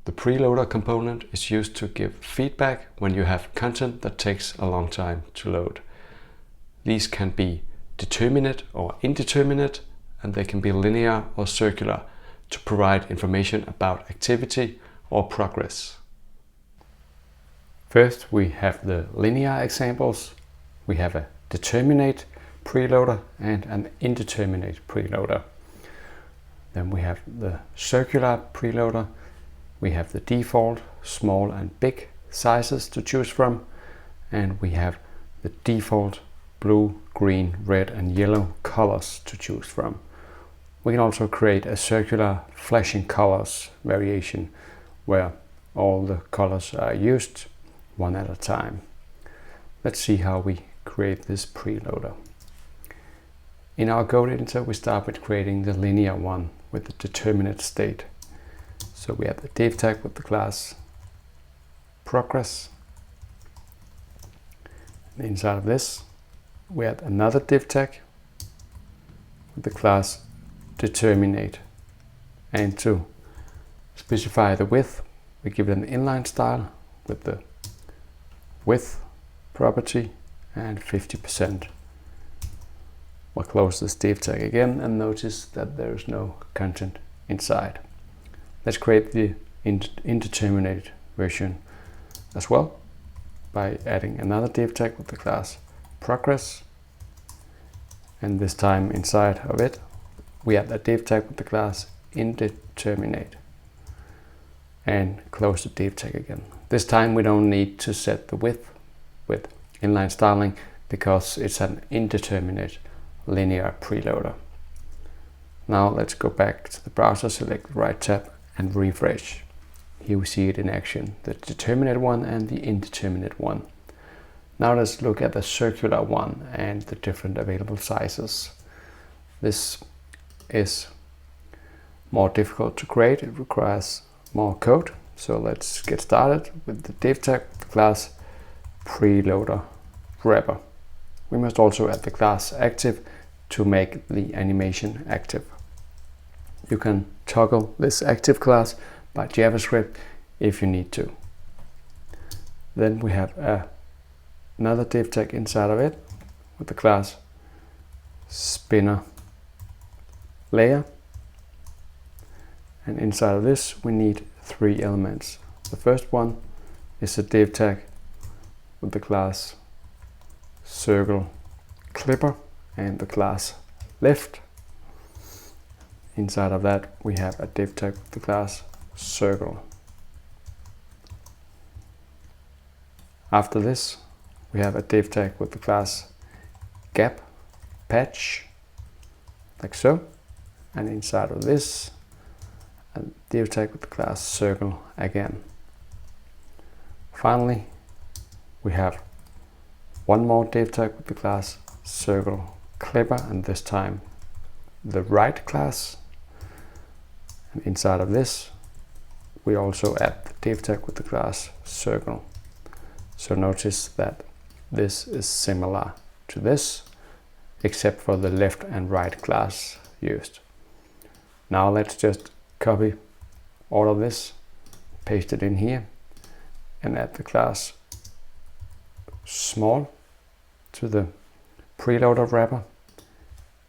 The preloader component is used to give feedback when you have content that takes a long time to load. These can be determinate or indeterminate, and they can be linear or circular to provide information about activity or progress. First, we have the linear examples. We have a determinate preloader and an indeterminate preloader. Then we have the circular preloader. We have the default small and big sizes to choose from, and we have the default blue, green, red and yellow colors to choose from. We can also create a circular flashing colors variation where all the colors are used one at a time. Let's see how we create this preloader. In our code editor, we start with creating the linear one with the determinate state. So we have the div tag with the class progress. And inside of this, we add another div tag with the class determinate. And to specify the width, we give it an inline style with the width property and 50%. We'll close this div tag again and notice that there is no content inside. Let's create the indeterminate version as well by adding another div tag with the class progress, and this time inside of it we add a div tag with the class indeterminate and close the div tag again. This time we don't need to set the width with inline styling because it's an indeterminate linear preloader. Now let's go back to the browser, select the right tab and refresh. Here we see it in action, the determinate one and the indeterminate one. Now let's look at the circular one and the different available sizes. This is more difficult to create, it requires more code. So let's get started with the div tag class preloader wrapper. We must also add the class active to make the animation active. You can toggle this active class by JavaScript if you need to. Then we have another div tag inside of it with the class spinner layer. And inside of this we need 3 elements. The first one is a div tag with the class circle clipper and the class left. Inside of that we have a div tag with the class circle. After this we have a div tag with the class gap patch, like so, and inside of this a div tag with the class circle again. Finally we have one more div tag with the class circle clipper, and this time the right class. And inside of this we also add the div tag with the class circle. So notice that this is similar to this except for the left and right class used. Now let's just copy all of this, paste it in here and add the class small to the preloader wrapper,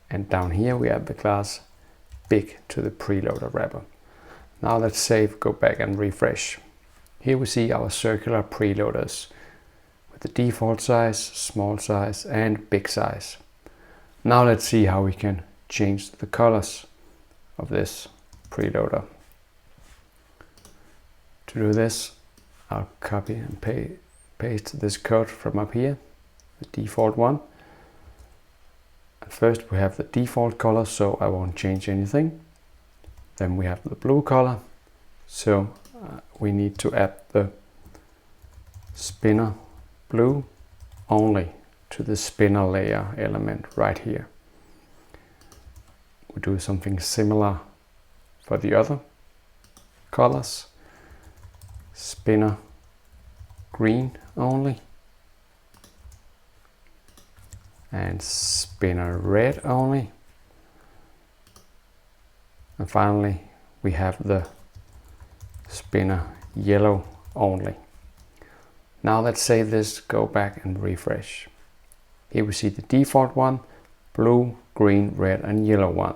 and down here we add the class big to the preloader wrapper. Now let's save, go back and refresh. Here we see our circular preloaders with the default size, small size and big size. Now let's see how we can change the colors of this preloader. To do this, I'll copy and paste this code from up here, the default one. First we have the default color, so I won't change anything. Then we have the blue color, so we need to add the spinner blue only to the spinner layer element right here. We do something similar for the other colors. Spinner green only and spinner red only. And finally we have the spinner yellow only. Now let's save this, go back and refresh. Here we see the default one, blue, green, red and yellow one.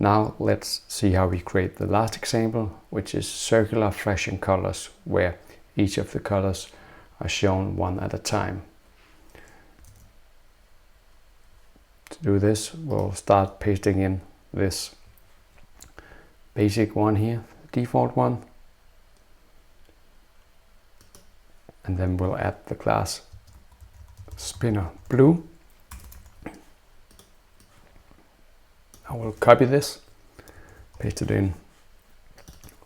Now let's see how we create the last example, which is circular flashing colors, where each of the colors are shown one at a time. To do this, we'll start pasting in this basic one here, the default one, and then we'll add the class spinner blue. I will copy this, paste it in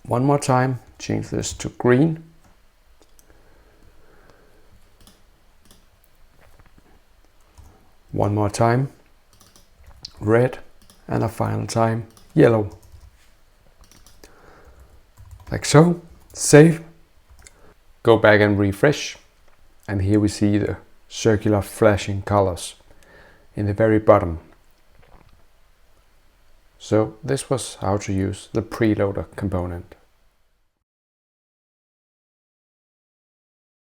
one more time, change this to green. One more time, red, and a final time, yellow. Like so. Save. Go back and refresh. And here we see the circular flashing colors in the very bottom. So this was how to use the Preloader component.